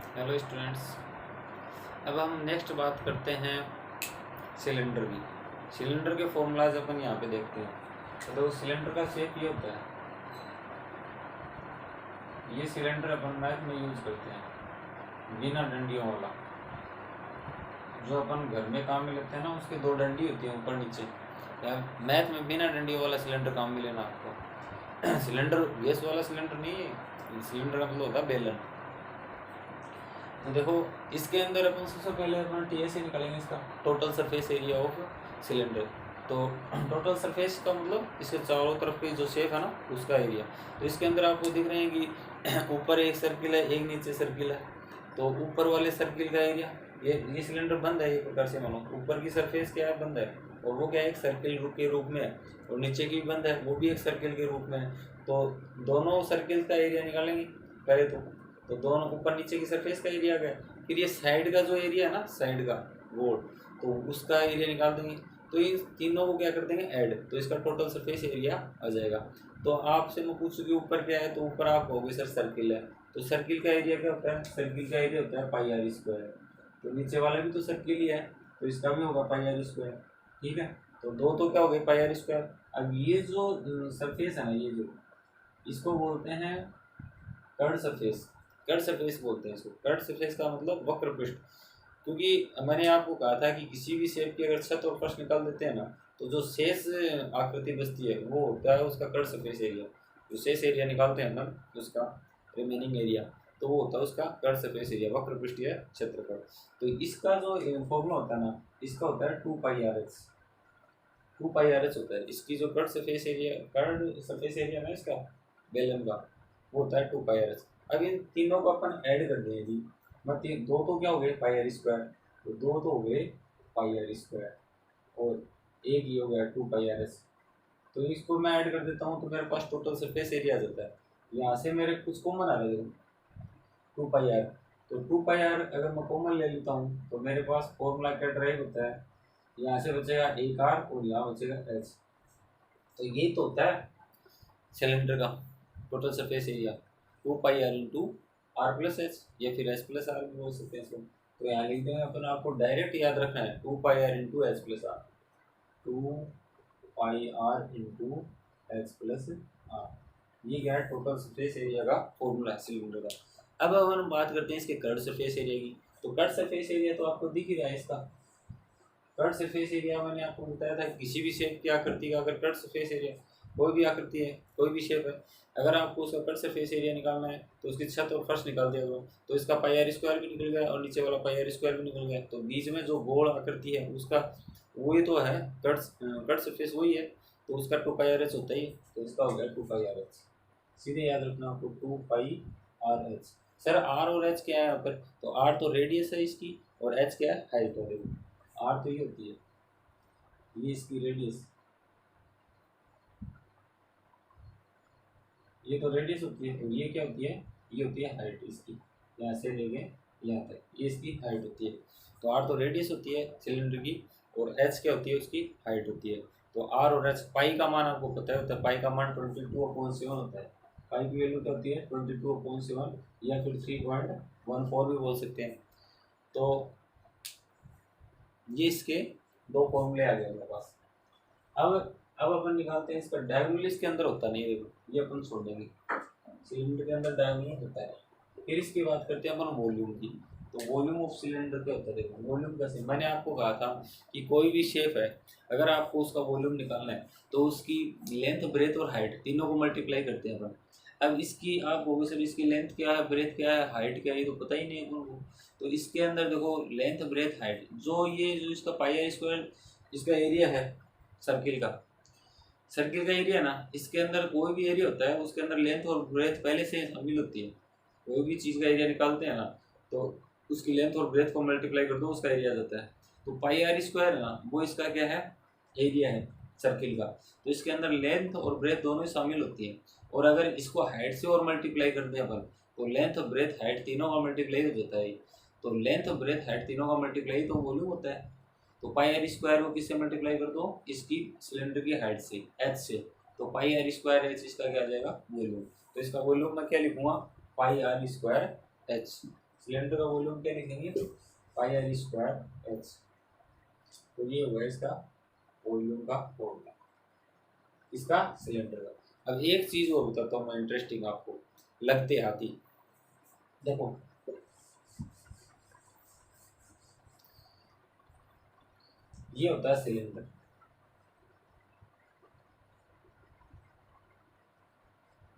Hello students. अब हम next बात करते हैं सिलेंडर की। सिलेंडर के फॉर्मूलाज अपन यहाँ पे देखते हैं। तो सिलेंडर का शेप ये होता है, ये सिलेंडर अपन मैथ में यूज करते हैं बिना डंडियों वाला। जो अपन घर में काम में लेते हैं ना, उसके दो डंडी होती है ऊपर नीचे। या मैथ में बिना डंडियों वाला सिलेंडर काम में लेना आपको। सिलेंडर गैस वाला सिलेंडर नहीं है, सिलेंडर का मतलब होता है बेलन। तो देखो, इसके अंदर अपन सबसे पहले अपना टीएसए निकालेंगे, इसका total surface area of cylinder. तो टोटल सरफेस का मतलब इसके चारों तरफ की जो शेप है ना, उसका एरिया। तो इसके अंदर आपको दिख रहे हैं कि ऊपर एक सर्किल है, एक नीचे सर्किल है। तो ऊपर वाले सर्किल का एरिया, ये सिलेंडर बंद है, एक प्रकार से मानो ऊपर की सरफेस क्या है, बंद है, और वो क्या है, एक सर्किल के रूप में है। और नीचे की बंद है, वो भी एक सर्किल के रूप में है। तो दोनों सर्किल का एरिया निकालेंगे पहले तो दोनों ऊपर नीचे की सरफेस का एरिया आ गया। फिर ये साइड का जो एरिया है ना, साइड का वो, तो उसका एरिया निकाल देंगे। तो इन तीनों को क्या कर देंगे, ऐड, तो इसका टोटल सरफेस एरिया आ जाएगा। तो आपसे मैं पूछूं कि ऊपर क्या है, तो ऊपर आप कहोगे सर सर्किल है। तो सर्किल का एरिया क्या होता है, सर्किल का एरिया होता है पाई आर स्क्वायर। तो नीचे वाला भी तो सर्किल ही है, तो इसका भी होगा पाई आर स्क्वायर। ठीक है, तो दो तो क्या हो गए, पाई आर स्क्वायर। अब ये जो सरफेस है ना, ये जो, इसको बोलते हैं कर्ड सरफेस। कर्ड सरफेस बोलते हैं इसको। कर्ड सरफेस का मतलब वक्र पृष्ठ। क्योंकि मैंने आपको कहा था कि किसी भी शेप की अगर छत और फर्श निकाल देते हैं ना, तो जो शेष आकृति बचती है वो होता है उसका कर्ड सरफेस एरिया। जो शेष एरिया निकालते हैं ना, उसका रिमेनिंग एरिया, तो वो होता है उसका कर्ड सरफेस एरिया, वक्र पृष्ठीय क्षेत्रफल। तो इसका जो फॉर्मूला होता है ना, इसका होता है 2πRH। 2πRH होता है इसकी जो curved surface area, curved surface area ना इसका बेलन का, वो होता है 2πRH। अब इन तीनों को अपन ऐड कर दें जी, मतलब दो तो क्या हो गए, पाई आर स्क्वायर, तो दो तो हो गए पाई आर स्क्वायर, और एक ही हो गया 2πRH। तो इसको मैं ऐड कर देता हूँ, तो मेरे पास टोटल सरफेस एरिया आ जाता है। यहाँ से मेरे कुछ कॉमन आ रहे हैं, 2πR। तो 2πR अगर मैं कॉमन ले लेता हूँ, तो मेरे पास फॉर्मूला क्या ड्राइव होता है, यहाँ से बचेगा एक आर और यहाँ बचेगा एच। तो ये तो होता है सिलेंडर का total surface area, 2πR into R plus H, या फिर एच प्लस आर भी बोल सकते हैं इसको। तो यहाँ लिख देंगे अपन, आपको डायरेक्ट याद रखना है 2πR into H plus R, 2πR into H plus R. ये क्या है, टोटल सरफेस एरिया का फॉर्मूला है सिलेंडर का। अब हम बात करते हैं इसके कर्ड सरफेस एरिया की। तो कर्ड सरफेस एरिया तो आपको दिख ही रहा है इसका। कर्ड सरफेस एरिया मैंने आपको बताया था, किसी भी शेप की आकृति का अगर कर्ड सरफेस एरिया, कोई भी आकृति है, कोई भी शेप है, अगर आपको उसका कर्ड सरफेस एरिया निकालना है, तो उसकी छत और फर्श निकाल दिया करो। तो इसका पाई आर स्क्वायर भी निकल गया और नीचे वाला पाई आर स्क्वायर भी निकल गया। तो बीच में जो गोल आकृति है उसका, वही तो है कर्ड सरफेस, वही है। तो उसका 2πRH होता ही, तो इसका हो गया 2πRH। सीधे याद रखना आपको 2πRH। सर आर और एच क्या है यहाँ पर, तो आर तो रेडियस है इसकी, और एच क्या है, हाइट है। आर तो ये होती है, ये इसकी रेडियस, ये तो रेडियस होती है। तो ये क्या होती है, ये होती है हाइट इसकी, यहाँ से लेके यहाँ तक, ये इसकी हाइट होती है। तो आर तो रेडियस होती है सिलेंडर की, और एच क्या होती है, उसकी हाइट होती है। तो आर और एच, पाई का मान आपको पता है होता है, पाई का मान 22/7 होता है। पाई की वैल्यू क्या होती है, 22/7, या फिर 3.14 भी बोल सकते हैं। तो ये इसके दो फॉर्मूले आ गए मेरे पास। अब अपन निकालते हैं इसका डायगोनल। इसके अंदर होता नहीं है, देखो ये अपन छोड़ देंगे, सिलेंडर के अंदर डायगोनल होता है। फिर इसकी बात करते हैं अपन वॉल्यूम की। तो वॉल्यूम ऑफ सिलेंडर क्या होता है, देखो वॉल्यूम कैसे, मैंने आपको कहा था कि कोई भी शेप है, अगर आपको उसका वॉल्यूम निकालना है, तो उसकी लेंथ, ब्रेथ और हाइट तीनों को मल्टीप्लाई करते हैं अपन। अब इसकी आप बोलोगे सर इसकी लेंथ क्या है, ब्रेथ क्या है, हाइट क्या है, ये तो पता ही नहीं है अपन को। तो इसके अंदर देखो लेंथ, ब्रेथ, हाइट, जो ये जो इसका पाई आर स्क्वायर इसका एरिया है सर्किल का, सर्किल का एरिया ना, इसके अंदर कोई भी एरिया होता है उसके अंदर लेंथ और ब्रेथ पहले से शामिल होती है। कोई भी चीज़ का एरिया निकालते हैं ना, तो उसकी लेंथ और ब्रेथ को मल्टीप्लाई कर दो, उसका एरिया जाता है। तो पाई आर स्क्वायर है ना, वो इसका क्या है, एरिया है सर्किल का। तो इसके अंदर लेंथ और ब्रेथ दोनों ही शामिल होती है। और अगर इसको हाइट से और मल्टीप्लाई कर दें अपन, तो लेंथ, ब्रेथ, हाइट तीनों का मल्टीप्लाई हो जाता है। तो लेंथ, ब्रेथ, हाइट तीनों का मल्टीप्लाई तो वॉल्यूम होता है। तो पाई आर स्क्वायर को किससे मल्टीप्लाई कर दो, इसकी सिलेंडर की हाइट से, एच से। तो पाई आर स्क्वायर एच, इसका क्या आ जाएगा, वॉल्यूम। तो इसका वॉल्यूम मैं क्या लिखूंगा, पाई आर स्क्वायर एच। सिलेंडर का वॉल्यूम क्या लिखेंगे, पाई आर स्क्वायर एच। तो ये हुआ इसका वॉल्यूम का फॉर्मूला, इसका सिलेंडर का। अब एक चीज और बताता हूँ मैं इंटरेस्टिंग आपको, लगते हाथी। देखो ये होता है सिलेंडर,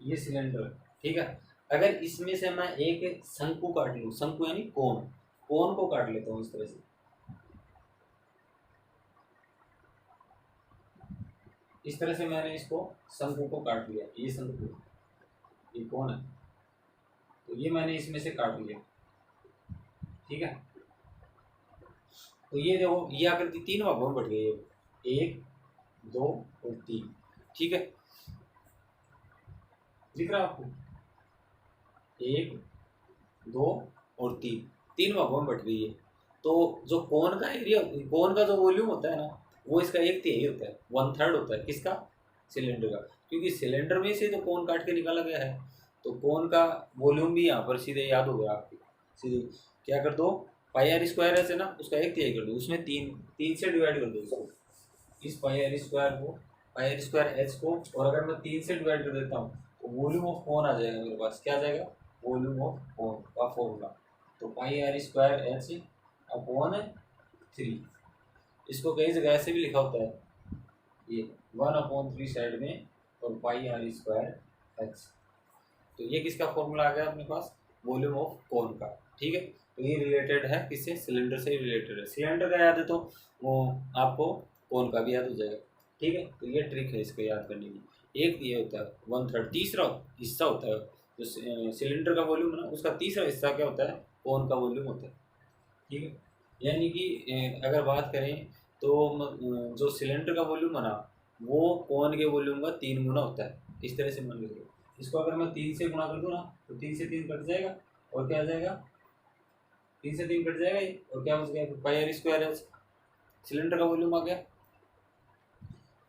ये सिलेंडर, ठीक है। अगर इसमें से मैं एक शंकु काट लूँ, शंकु यानी कोण, कोण को काट लेता हूँ इस तरह से, इस तरह से मैंने इसको शंकु को काट लिया, ये शंकु, ये कोण है, तो ये मैंने इसमें से काट लिया, ठीक है। तो ये देखो ये आकृति तीन भागों में बट गई है, एक, दो और तीन, ठीक है। दिख रहा है आपको, एक, दो और तीन, तीन भागों में बट गई है। तो जो कोण का एरिया, कोण का जो वॉल्यूम होता है ना, वो इसका एक तिहाई होता है, 1/3 होता है, किसका, सिलेंडर का। क्योंकि सिलेंडर में से तो कोण काट के निकाला गया है, तो कोण का वॉल्यूम भी यहाँ पर सीधे याद हो गया आपको, सीधे क्या कर दो, पाई आर स्क्वायर है ना, उसका एक तिहाई कर दो, उसमें तीन, तीन से डिवाइड कर दो इसको, इस पाई आर स्क्वायर को, पाई आर स्क्वायर एच को, और अगर मैं तीन से डिवाइड कर देता हूँ तो वॉल्यूम ऑफ कोण आ जाएगा मेरे पास, क्या आ जाएगा, वॉल्यूम ऑफ कोण का फॉर्मूला। तो पाई आर स्क्वायर एच अपॉन 3, इसको कई जगह ऐसे भी लिखा होता है, ये 1/3 साइड में, और पाई आर स्क्वायर एच। तो ये किसका फॉर्मूला आ गया अपने पास, वॉल्यूम ऑफ कोन का, ठीक है। तो ये रिलेटेड है किससे, सिलेंडर से रिलेटेड है। सिलेंडर का याद है तो वो आपको कोन का भी याद हो जाएगा, ठीक है। तो ये ट्रिक है इसको याद करने की। एक ये होता है 1/3, तीसरा हिस्सा होता है जो सिलेंडर का वॉल्यूम है ना, उसका तीसरा हिस्सा क्या होता है, कोन का वॉल्यूम होता है, ठीक है। यानी कि अगर बात करें तो जो सिलेंडर का वॉल्यूम है ना, वो कोन के वॉल्यूम का 3 गुना होता है, इस तरह से मान लीजिए। इसको अगर मैं 3 से गुणा कर दूँ ना, तो 3 से 3 कट जाएगा, और क्या आ जाएगा, 3 से 3 कट जाएगा ये, और क्या बच गया, पाई आर स्क्वायर है, सिलेंडर का वॉल्यूम आ गया।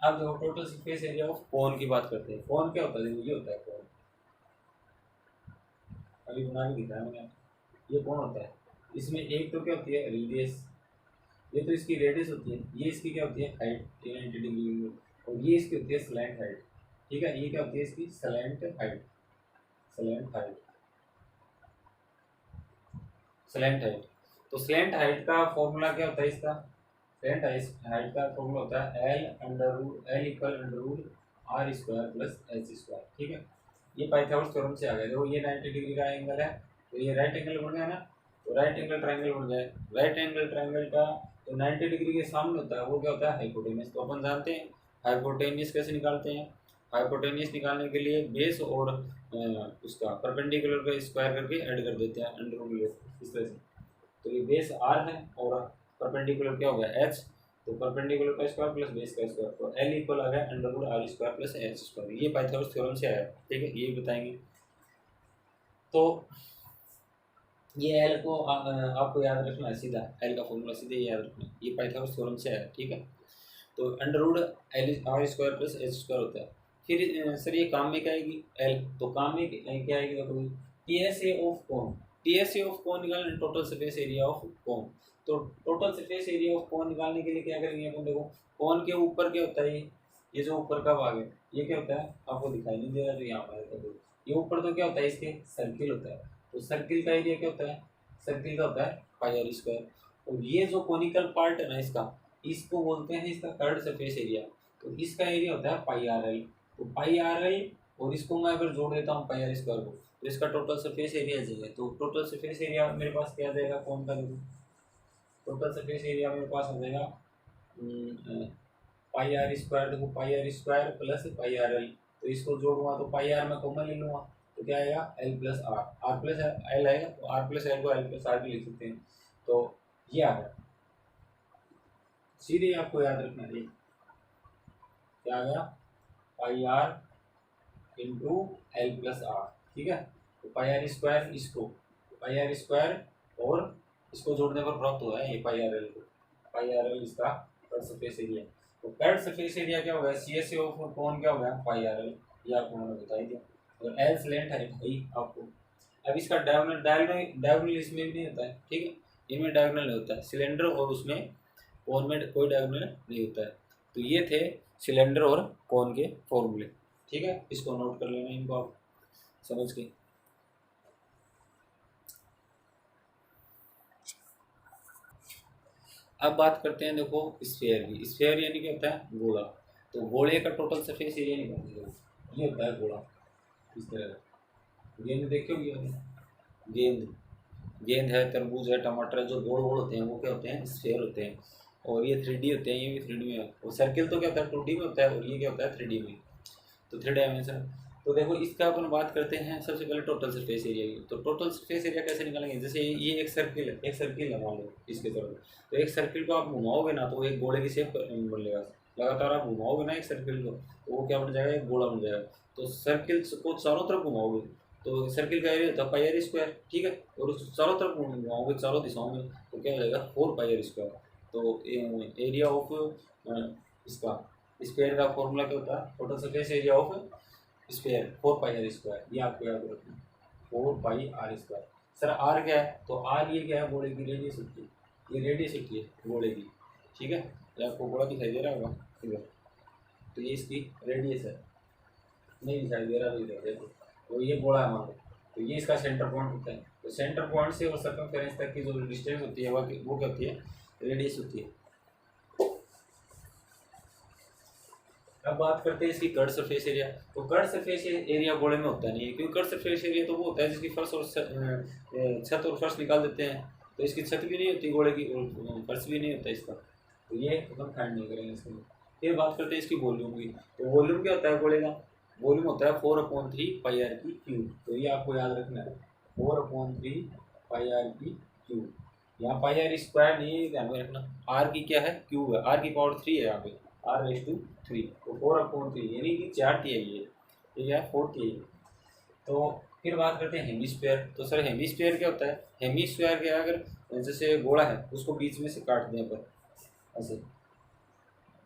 अब देखो टोटल सरफेस एरिया ऑफ कोन की बात करते हैं। कोन क्या होता है, ये होता है कोन, अभी बना के दिखाया मैंने, ये कोन होता है। इसमें एक तो क्या होती है, रेडियस, ये तो इसकी रेडियस होती है, ये इसकी क्या होती है, हाइट 90 डिग्री, और ये इसकी होती है स्लैंट हाइट, ठीक है। ये क्या होती है इसकी, slant height, slant height, slant height. तो स्लैंट हाइट का फॉर्मूला क्या होता है इसका, स्लैंट हाइट का फॉर्मूला होता है L equal under root R square plus H square, ठीक है। ये पाइथागोरस थ्योरम से आ गया। देखो ये 90 डिग्री का एंगल है, तो ये राइट एंगल बन गया ना, तो राइट एंगल ट्रायंगल बन जाए। राइट एंगल ट्रायंगल का तो 90 डिग्री के सामने होता है, वो क्या होता है, हाइपोटेनस। तो अपन जानते हैं हाइपोटेनस कैसे निकालते हैं। हाइपोटेनस निकालने के लिए बेस और उसका परपेंडिकुलर का स्क्वायर करके ऐड कर देते हैं अंडर रूट इस तरह से। तो ये बेस आर है और परपेंडिकुलर क्या हो गया एच, तो परपेंडिकुलर का स्क्वायर प्लस बेस का स्क्वायर, तो एल इक्वल आ गया under root R square plus H square. ये पाइथागोरस थ्योरम से आया, ठीक है, ये बताएंगे। तो ये एल को आपको याद रखना है, सीधा एल का फॉर्मूला सीधे याद रखना है, ये पाइथागोरस थ्योरम से आया, ठीक है। तो under root L R square plus H square होता है। फिर सर ये काम में क्या आएगी, एल, तो काम में क्या आएगी, देखो T S A of cone, T S A of cone निकालना, total surface area of cone. तो total surface area of cone निकालने के लिए क्या करेंगे अपन, देखो कोन के ऊपर क्या होता है, ये जो ऊपर का भाग है ये क्या होता है, आपको दिखाई नहीं दे रहा जो यहाँ पर है, ये ऊपर तो क्या होता है, इसके सर्किल होता है। तो सर्किल का एरिया क्या होता है, सर्किल का होता है पाई आर स्क्वायर। और ये जो कोनिकल पार्ट है ना इसका, इसको बोलते हैं इसका थर्ड सरफेस एरिया। तो इसका एरिया होता है पाई आर एल। तो पाई आर एल और इसको मैं अगर जोड़ देता हूँ पाई आर स्क्वायर को, तो इसका टोटल सरफेस एरिया चाहिए। तो टोटल सरफेस एरिया मेरे पास क्या आ जाएगा, कौन का देखो, टोटल सरफेस एरिया मेरे पास हो जाएगा पाई आर स्क्वायर, देखो pi are square plus pi r l. तो इसको जोड़ूंगा तो पाई आर में कॉमन ले लूँगा, तो क्या आएगा L plus R, R plus L आएगा, तो आर प्लस एल को एल प्लस आर भी लिख सकते हैं। तो ये आ गया, सीधे आपको याद रखना है क्या आ गया, pi r into l plus r, ठीक है। तो पाई आर स्क्वायर, इसको पाई आर स्क्वायर और इसको जोड़ने पर प्राप्त हुआ है ये पाई आर एल को, पाई आर एल इसका कर्व सरफेस एरिया। तो कर्व सरफेस एरिया क्या होगा, सी एस ऑफ कौन क्या होगा पाई आर एल, ये आपको मैंने बता ही दिया। और एल स्लैंट है भाई आपको, अब इसका डायगोनल डायगोनल डायगोनल इसमें भी नहीं होता है, ठीक है, इनमें डायगोनल नहीं होता है, सिलेंडर और उसमें कोन में कोई डायगोनल नहीं होता है। तो ये थे सिलेंडर और कोन के फॉर्मूले, ठीक है, इसको नोट कर लेना, इनको आप समझ के। अब बात करते हैं देखो स्फीयर की। स्फीयर यानी क्या होता है, गोला। तो गोले का टोटल सरफेस एरिया निकालते हैं, ये होता है गोला, इस तरह का। गेंद देखे होगी आपने, गेंद गेंद है, तरबूज है, टमाटर है, जो गोल गोल होते हैं वो क्या होते हैं, स्फीयर होते हैं। और ये 3D होते हैं, ये भी 3D में है। और सर्किल तो क्या होता है, 2D में होता है, और ये क्या होता है, 3D में। तो 3 डायमेंशन। तो देखो इसका अपन बात करते हैं सबसे पहले टोटल सरफेस एरिया की। तो टोटल सरफेस एरिया कैसे निकालेंगे, जैसे ये एक सर्किल है, एक सर्किल है मान लो इसके तरफ। तो एक सर्किल को आप घुमाओगे ना तो वो एक गोले की शेप बनेगा। लगातार आप घुमाओगे ना एक सर्किल को तो वो क्या बन जाएगा, एक गोला बन जाएगा। तो सर्किल को चारों तरफ घुमाओगे तो सर्किल का एरिया होता है पाई आर स्क्वायर, ठीक है। और उसको चारों तरफ घुमाओगे, चारों दिशाओं में, तो क्या हो जाएगा, 4 पाई आर स्क्वायर। तो एरिया ऑफ इसका स्क्वायर का फॉर्मूला क्या होता है, total surface area of square 4 pi are square, ये आपको याद रखना, 4 pi are square. Sir R क्या है, तो आर ये क्या है, गोले की रेडियस होती है, ये रेडियस होती है गोले की, ठीक है। ये आपको गोला दिखाई दे रहा होगा इधर, तो ये इसकी रेडियस है, नहीं दिखाई दे रहा इधर देखो, तो ये गोला है मान लो। तो ये इसका सेंटर पॉइंट होता है। तो सेंटर पॉइंट से और सर्कमफेरेंस तक की जो डिस्टेंस होती है वो क्या होती है, रेडियस होती है। अब बात करते हैं इसकी कर्ड सरफेस एरिया। तो कर्ड सरफेस एरिया गोले में होता नहीं है, क्योंकि कर्ड सरफेस एरिया तो वो होता है जिसकी फर्श और छत और फर्श निकाल देते हैं। तो इसकी छत भी नहीं होती गोले की, और फर्श भी नहीं होता इसका। तो ये हम फाइंड नहीं करेंगे इसके लिए। फिर बात करते हैं इसकी वॉल्यूम की। तो वॉल्यूम क्या होता है गोले का, वॉल्यूम होता है 4/3 पाई आर की क्यूब। तो ये आपको याद रखना है, 4/3 पाई आर की क्यूब। यहाँ पाई आर स्क्वायर नहीं, ध्यान में रखना, आर की क्या है, क्यूब है, आर की पावर 3 है यहाँ पे, r/3। तो 4/3 यानी कि 4 ये क्या है, 4 तो फिर बात करते हैं हेमिस्फीयर। तो सर हेमिस्फीयर क्या होता है, हेमिस्फीयर क्या है, अगर जैसे गोला है उसको बीच में से काट दें पर ऐसे,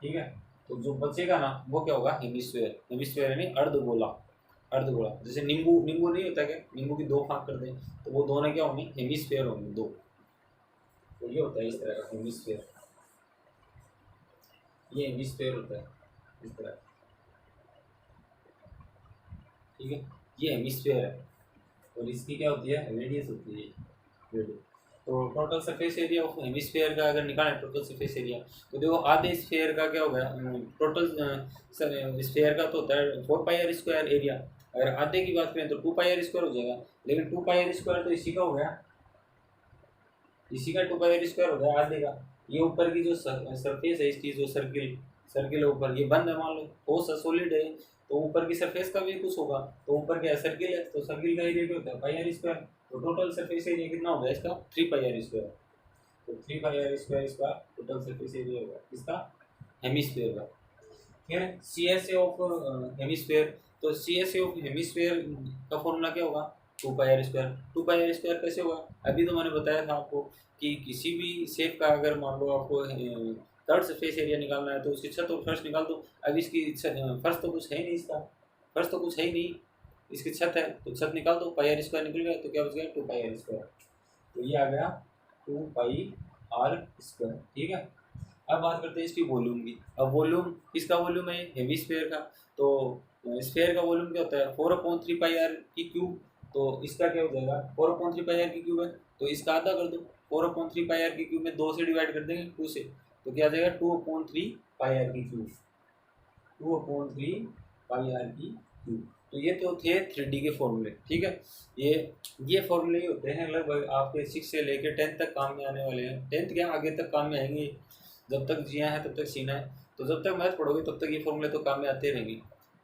ठीक है, तो जो बचेगा ना वो क्या होगा, हेमिस्फीयर। हेमिस्फीयर यानी अर्धगोला, अर्धगोला। जैसे नींबू, नींबू नहीं होता क्या, नींबू की 2 भाग कर दें तो वो दोनों क्या होंगे, हेमिस्फीयर होंगे 2। तो ये होता है इस तरह का हेमिस्फीयर, ये हेमिस्फीयर होता है इस तरह, ठीक है, ये हेमिस्फीयर है। और इसकी क्या होती है, रेडियस होती है, रेडियस। तो total surface area of hemisphere का अगर निकालें टोटल सरफेस एरिया, तो देखो आधे स्फीयर का क्या हो गया, टोटल स्फीयर का तो होता है 4 पाई आर स्क्वायर एरिया। अगर आधे की बात करें तो 2 पाई आर स्क्वायर हो जाएगा। लेकिन 2 पाई आर स्क्वायर तो इसी का हो गया, इसी का 2 पाई आर स्क्वायर हो गया आधे का। ये ऊपर की जो सरफेस है इसकी, जो सर्किल सर्किल है ऊपर, ये बंद है मान लो, वो सॉलिड है, तो ऊपर की सरफेस का भी कुछ होगा। तो ऊपर क्या है, सर्किल है, तो सर्किल का एरिया क्या होता है, पाई आर स्क्वायर। तो टोटल सरफेस एरिया कितना हो गया इसका, 3 पाई आर स्क्वायर। तो 3 पाई आर स्क्वायर इसका टोटल सरफेस एरिया होगा इसका, हेमिस्फीयर का। फिर C S A of hemisphere. तो C S A of hemisphere का फॉर्मूला क्या होगा, 2 pi are square. 2 pi are square कैसे होगा, अभी तो मैंने बताया था आपको कि किसी भी शेप का अगर मान लो आपको थर्ड सरफेस एरिया निकालना है तो उसकी छत और फर्श निकाल दो। अब इसकी फर्श तो कुछ है ही नहीं, इसका फर्श तो कुछ है ही नहीं, इसकी छत है तो छत निकाल दो, पाई आर स्क्वायर निकल गया, तो क्या बच गया, 2 पाई आर स्क्वायर। तो ये आ गया 2 पाई आर स्क्वायर, ठीक है। अब बात करते हैं इसकी वॉल्यूम की। अब वॉल्यूम, किसका वॉल्यूम है, हेमिस्फीयर का। तो स्फीयर का वॉल्यूम क्या होता है, 4/3 पाई आर की क्यूब। तो इसका क्या हो जाएगा, 4/3 पाई आर की क्यूब है, तो इसका आधा कर दो, 4/3 पाई आर की क्यूब में 2 से डिवाइड कर देंगे, 2 से, तो क्या आ जाएगा, 2/3 पाई आर की क्यूब, 2/3 पाई आर की क्यूब। तो ये तो थे 3D के फॉर्मूले, ठीक है। ये फॉर्मूले ही होते हैं लगभग आपके 6 से लेकर 10 तक काम में आने वाले हैं। 10th क्या आगे तक काम में आएंगे, जब तक जिया है तब तक सीना है। तो जब तक मैथ पढ़ोगे तब तक ये फॉर्मूले तो काम में आते रहेंगे,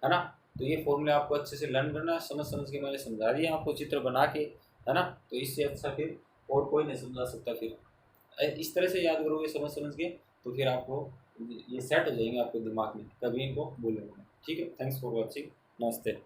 है ना। तो ये फॉर्मूले आपको अच्छे से लर्न करना है, समझ समझ के मैंने समझा दिया आपको चित्र बना के, है ना। तो इससे अच्छा फिर और कोई नहीं समझा सकता। फिर इस तरह से याद करोगे समझ समझ के, तो फिर आपको ये सेट हो जाएंगे आपके दिमाग में, कभी इनको भूलेंगे। ठीक है, थैंक्स फॉर वॉचिंग, नमस्ते।